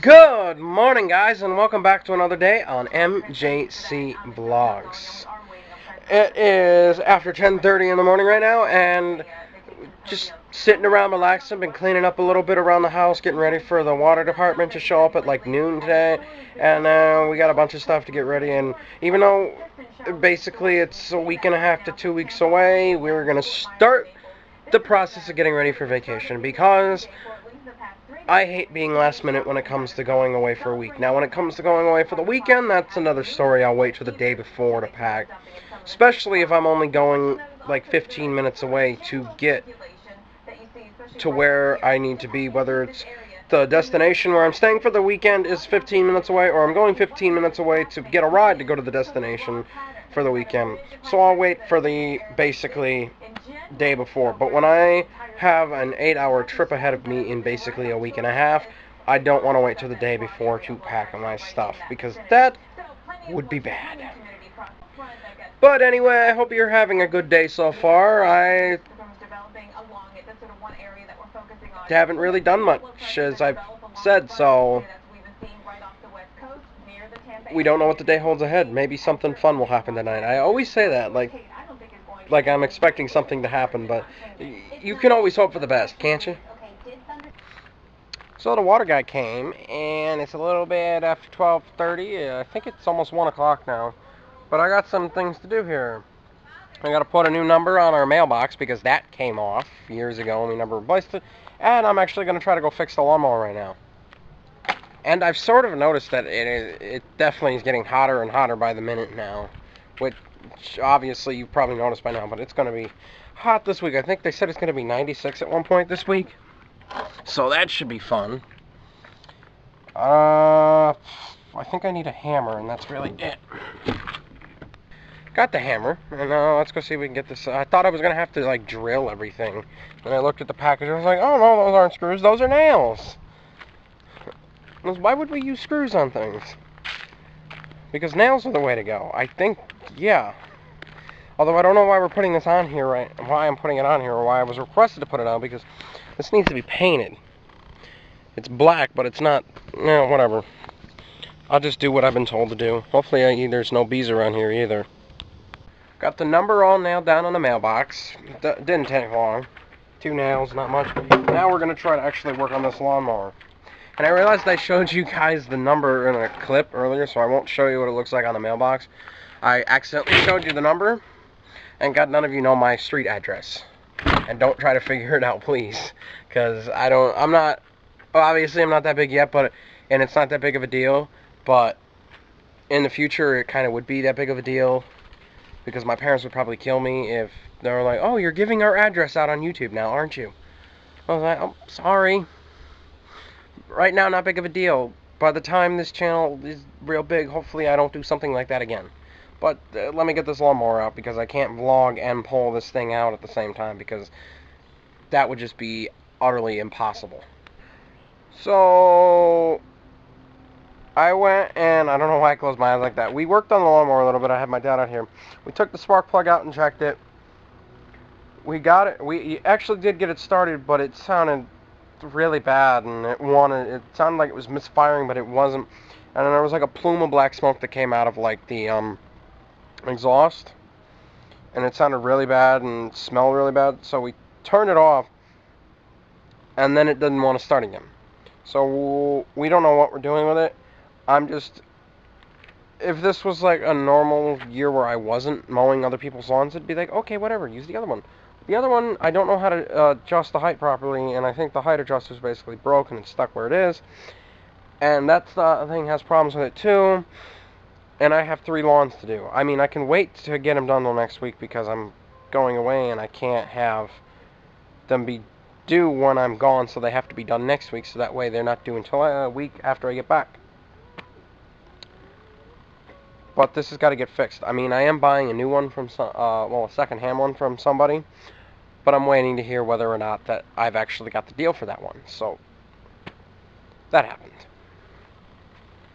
Good morning, guys, and welcome back to another day on MJC Blogs. It is after 10:30 in the morning right now, and just sitting around relaxing. Been cleaning up a little bit around the house, getting ready for the water department to show up at like noon today, and we got a bunch of stuff to get ready. And even though basically it's a week and a half to 2 weeks away, we're gonna start the process of getting ready for vacation because I hate being last minute when it comes to going away for a week. Now, when it comes to going away for the weekend, that's another story. I'll wait till the day before to pack. Especially if I'm only going like 15 minutes away to get to where I need to be, whether it's the destination where I'm staying for the weekend is 15 minutes away, or I'm going 15 minutes away to get a ride to go to the destination for the weekend. So I'll wait for the basically day before. But when I have an 8-hour trip ahead of me in basically a week and a half, I don't want to wait till the day before to pack my stuff, because that would be bad. But anyway, I hope you're having a good day so far. I haven't really done much, as I've said, so we don't know what the day holds ahead. Maybe something fun will happen tonight. I always say that, like I'm expecting something to happen, but you can always hope for the best, can't you? So the water guy came, and it's a little bit after 12:30. I think it's almost 1 o'clock now. But I got some things to do here. I got to put a new number on our mailbox because that came off years ago and we never replaced it. And I'm actually going to try to go fix the lawnmower right now. And I've sort of noticed that it definitely is getting hotter and hotter by the minute now. Which obviously you've probably noticed by now, but it's going to be hot this week. I think they said it's going to be 96 at one point this week. So that should be fun. I think I need a hammer, and that's really it. Got the hammer, and let's go see if we can get this. I thought I was going to have to, like, drill everything. And I looked at the package, and I was like, oh, no, those aren't screws, those are nails. Why would we use screws on things? Because nails are the way to go. I think, yeah. Although I don't know why we're putting this on here, why I'm putting it on here, or why I was requested to put it on, because this needs to be painted. It's black, but it's not, whatever. I'll just do what I've been told to do. Hopefully there's no bees around here either. Got the number all nailed down on the mailbox. Didn't take long. 2 nails, not much. Now we're going to try to actually work on this lawnmower. And I realized I showed you guys the number in a clip earlier, so I won't show you what it looks like on the mailbox. I accidentally showed you the number, and got none of you know my street address. And don't try to figure it out, please. Because obviously I'm not that big yet, and it's not that big of a deal. But in the future, it kind of would be that big of a deal. Because my parents would probably kill me if they were like, oh, you're giving our address out on YouTube now, aren't you? I was like, oh, sorry. Right now, not big of a deal. By the time this channel is real big, hopefully I don't do something like that again. But let me get this lawnmower out, because I can't vlog and pull this thing out at the same time, because that would just be utterly impossible. So I went, and I don't know why I closed my eyes like that. We worked on the lawnmower a little bit. I had my dad out here. We took the spark plug out and checked it. We got it. We actually did get it started, but it sounded really bad, and it sounded like it was misfiring, but it wasn't. And then there was like a plume of black smoke that came out of like the exhaust, and it sounded really bad and smelled really bad. So we turned it off, and then it didn't want to start again. So we don't know what we're doing with it. If this was like a normal year where I wasn't mowing other people's lawns, it'd be like, okay, whatever, use the other one. The other one, I don't know how to adjust the height properly, and I think the height adjuster is basically broken. It's stuck where it is. And that thing has problems with it too. And I have 3 lawns to do. I mean, I can wait to get them done till next week because I'm going away and I can't have them be due when I'm gone, so they have to be done next week, so that way they're not due until a week after I get back. But this has got to get fixed. I mean, I am buying a new one from a second-hand one from somebody, but I'm waiting to hear whether or not that I've actually got the deal for that one. So that happened.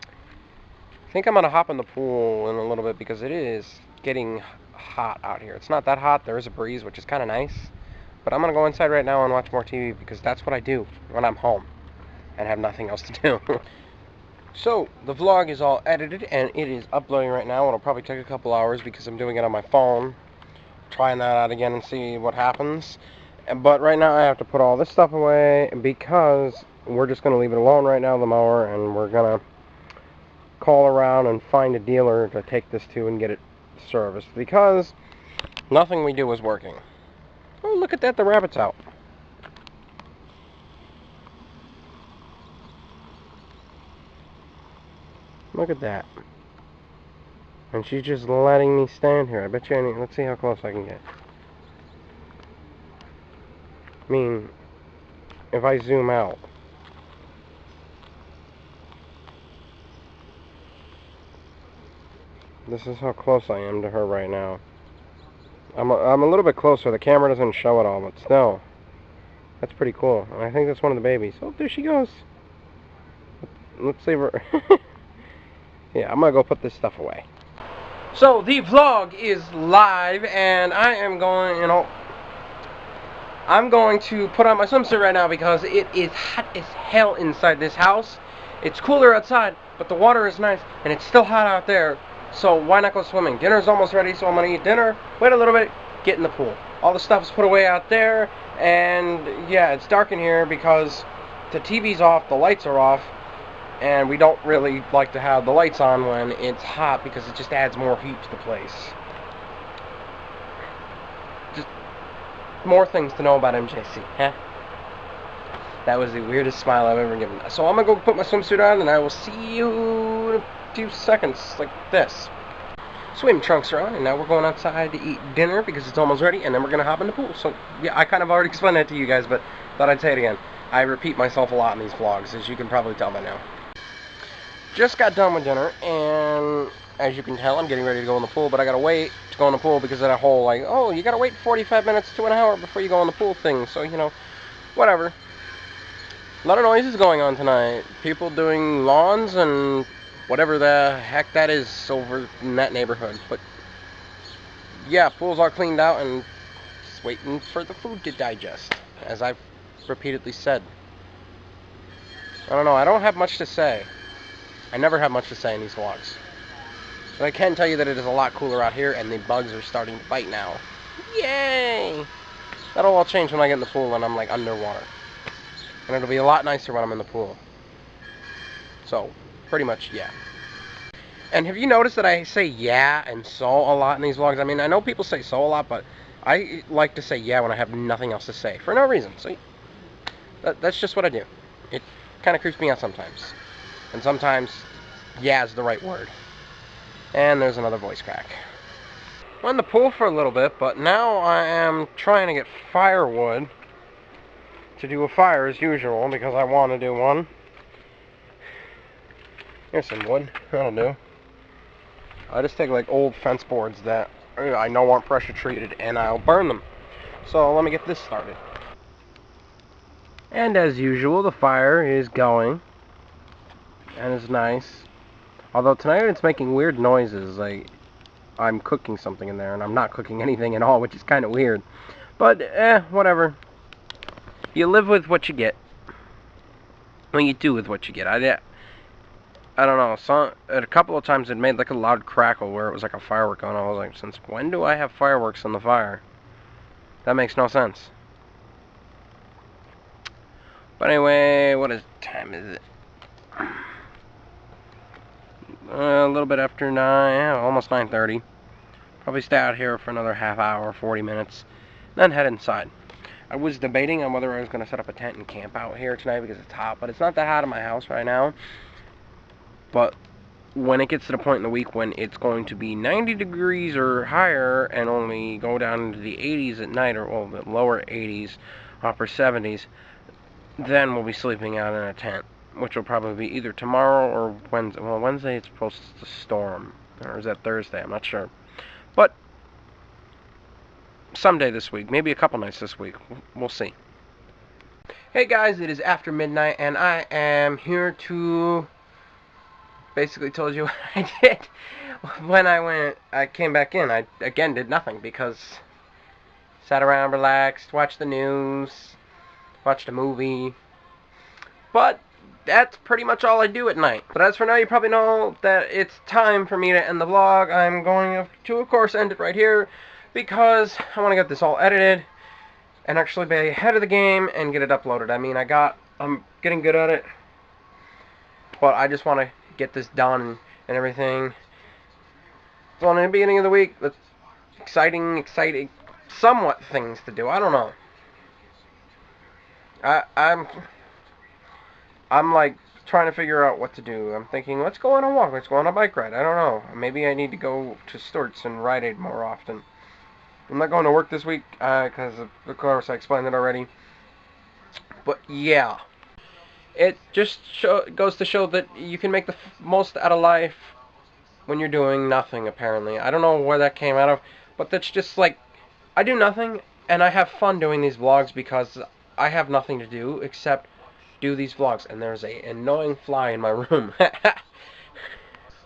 I think I'm going to hop in the pool in a little bit because it is getting hot out here. It's not that hot. There is a breeze, which is kind of nice. But I'm going to go inside right now and watch more TV because that's what I do when I'm home and have nothing else to do. So, the vlog is all edited and it is uploading right now. It'll probably take a couple hours because I'm doing it on my phone. Trying that out again and see what happens. But right now I have to put all this stuff away because we're just going to leave it alone right now, the mower, and we're going to call around and find a dealer to take this to and get it serviced because nothing we do is working. Oh, look at that, the rabbit's out. Look at that. And she's just letting me stand here. I bet you any... Let's see how close I can get. I mean, if I zoom out. This is how close I am to her right now. I'm a little bit closer. The camera doesn't show it all, but still. That's pretty cool. I think that's one of the babies. Oh, there she goes. Let's leave her. Yeah, I'm going to go put this stuff away. So, the vlog is live, and I am going, I'm going to put on my swimsuit right now because it is hot as hell inside this house. It's cooler outside, but the water is nice, and it's still hot out there, so why not go swimming? Dinner's almost ready, so I'm going to eat dinner, wait a little bit, get in the pool. All the stuff is put away out there, and yeah, it's dark in here because the TV's off, the lights are off, and we don't really like to have the lights on when it's hot because it just adds more heat to the place. Just more things to know about MJC, huh? That was the weirdest smile I've ever given. So I'm going to go put my swimsuit on, and I will see you in a few seconds, like this. Swim trunks are on, and now we're going outside to eat dinner because it's almost ready, and then we're going to hop in the pool. So, yeah, I kind of already explained that to you guys, but thought I'd say it again. I repeat myself a lot in these vlogs, as you can probably tell by now. Just got done with dinner, and as you can tell, I'm getting ready to go in the pool, but I gotta wait to go in the pool because of that whole, like, oh, you gotta wait 45 minutes to an hour before you go in the pool thing, so, you know, whatever. A lot of noises going on tonight. People doing lawns and whatever the heck that is over in that neighborhood, but, yeah, pools are cleaned out and just waiting for the food to digest, as I've repeatedly said. I don't know, I don't have much to say. I never have much to say in these vlogs. But I can tell you that it is a lot cooler out here, and the bugs are starting to bite now. Yay! That'll all change when I get in the pool and I'm, like, underwater. And it'll be a lot nicer when I'm in the pool. So, pretty much, yeah. And have you noticed that I say yeah and so a lot in these vlogs? I mean, I know people say so a lot, but I like to say yeah when I have nothing else to say. For no reason. So, that's just what I do. It kind of creeps me out sometimes. And sometimes, yeah is the right word. And there's another voice crack. I'm in the pool for a little bit, but now I am trying to get firewood to do a fire as usual, because I want to do one. Here's some wood. That'll do. I just take like old fence boards that I know aren't pressure treated, and I'll burn them. So let me get this started. And as usual, the fire is going. And it's nice. Although tonight it's making weird noises, like I'm cooking something in there, and I'm not cooking anything at all, which is kind of weird. But, whatever. You live with what you get. Well, you do with what you get. I don't know, a couple of times it made like a loud crackle where it was like a firework going on. I was like, since when do I have fireworks in the fire? That makes no sense. But anyway, time is it? A little bit after 9, yeah, almost 9:30. Probably stay out here for another half hour, 40 minutes, then head inside. I was debating on whether I was going to set up a tent and camp out here tonight because it's hot, but it's not that hot in my house right now. But when it gets to the point in the week when it's going to be 90 degrees or higher and only go down into the 80s at night, or well, the lower 80s, upper 70s, then we'll be sleeping out in a tent, which will probably be either tomorrow or Wednesday. Well, Wednesday it's supposed to storm, or is that Thursday? I'm not sure. But someday this week, maybe a couple nights this week, we'll see. Hey guys, it is after midnight, and I am here to basically told you what I did when I came back in. I again did nothing because sat around, relaxed, watched the news, watched a movie. But that's pretty much all I do at night. But as for now, you probably know that it's time for me to end the vlog. I'm going to, of course, end it right here because I want to get this all edited and actually be ahead of the game and get it uploaded. I mean, I'm getting good at it, but I just want to get this done and everything. So in the beginning of the week, that's exciting, somewhat things to do. I don't know. I'm like trying to figure out what to do. I'm thinking, let's go on a walk, let's go on a bike ride. I don't know. Maybe I need to go to Stewart's and Rite Aid more often. I'm not going to work this week because, of course, I explained it already. But yeah, it just goes to show that you can make the most out of life when you're doing nothing, apparently. I don't know where that came out of, but that's just like, I do nothing, and I have fun doing these vlogs because I have nothing to do except do these vlogs, and there's a annoying fly in my room.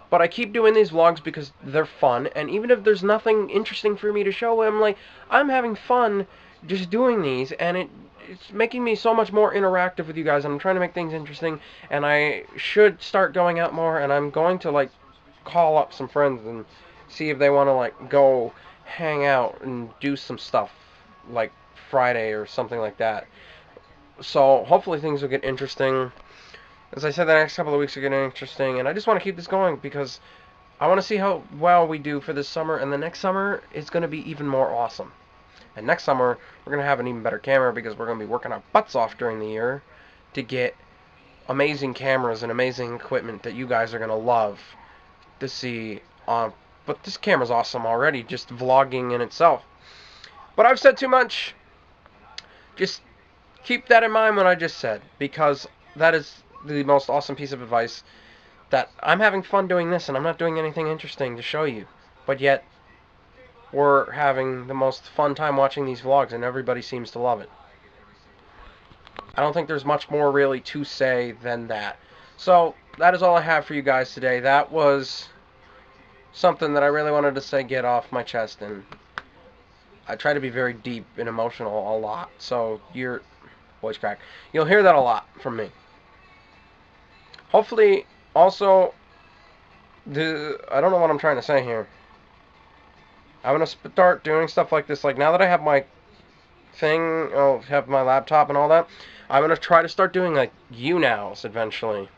But I keep doing these vlogs because they're fun, and even if there's nothing interesting for me to show, I'm having fun just doing these, and it's making me so much more interactive with you guys, and I'm trying to make things interesting, and I should start going out more, and I'm going to, like, call up some friends and see if they want to, like, go hang out and do some stuff, like Friday or something like that. So, hopefully things will get interesting. As I said, the next couple of weeks are getting interesting, and I just want to keep this going because I want to see how well we do for this summer, and the next summer is going to be even more awesome. And next summer, we're going to have an even better camera because we're going to be working our butts off during the year to get amazing cameras and amazing equipment that you guys are going to love to see. But this camera's awesome already, just vlogging in itself. But I've said too much. Just keep that in mind what I just said, because that is the most awesome piece of advice, that I'm having fun doing this and I'm not doing anything interesting to show you, but yet we're having the most fun time watching these vlogs and everybody seems to love it. I don't think there's much more really to say than that. So that is all I have for you guys today. That was something that I really wanted to say, get off my chest, and I try to be very deep and emotional a lot, so your voice crack, you'll hear that a lot from me. Hopefully, also, I don't know what I'm trying to say here. I'm going to start doing stuff like this. Like, now that I have my thing, I'll have my laptop and all that, I'm going to try to start doing, like, YouNows eventually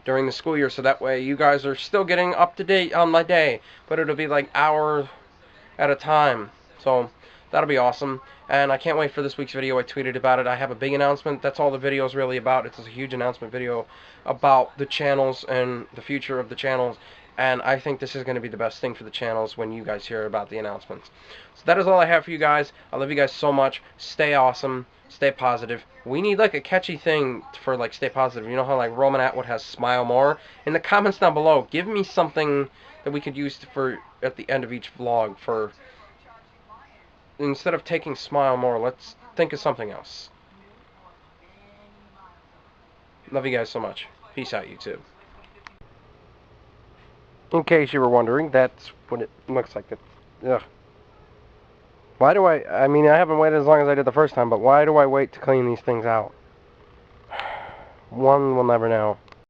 during the school year, so that way you guys are still getting up to date on my day, but it'll be, like, hours at a time. So, that'll be awesome. And I can't wait for this week's video. I tweeted about it. I have a big announcement. That's all the video is really about. It's a huge announcement video about the channels and the future of the channels. And I think this is going to be the best thing for the channels when you guys hear about the announcements. So that is all I have for you guys. I love you guys so much. Stay awesome. Stay positive. We need, like, a catchy thing for, like, stay positive. You know how, like, Roman Atwood has Smile More? In the comments down below, give me something that we could use for at the end of each vlog for... Instead of taking Smile More, let's think of something else. Love you guys so much. Peace out, YouTube. In case you were wondering, that's what it looks like. Ugh. Why do I mean, I haven't waited as long as I did the first time, but why do I wait to clean these things out? One will never know.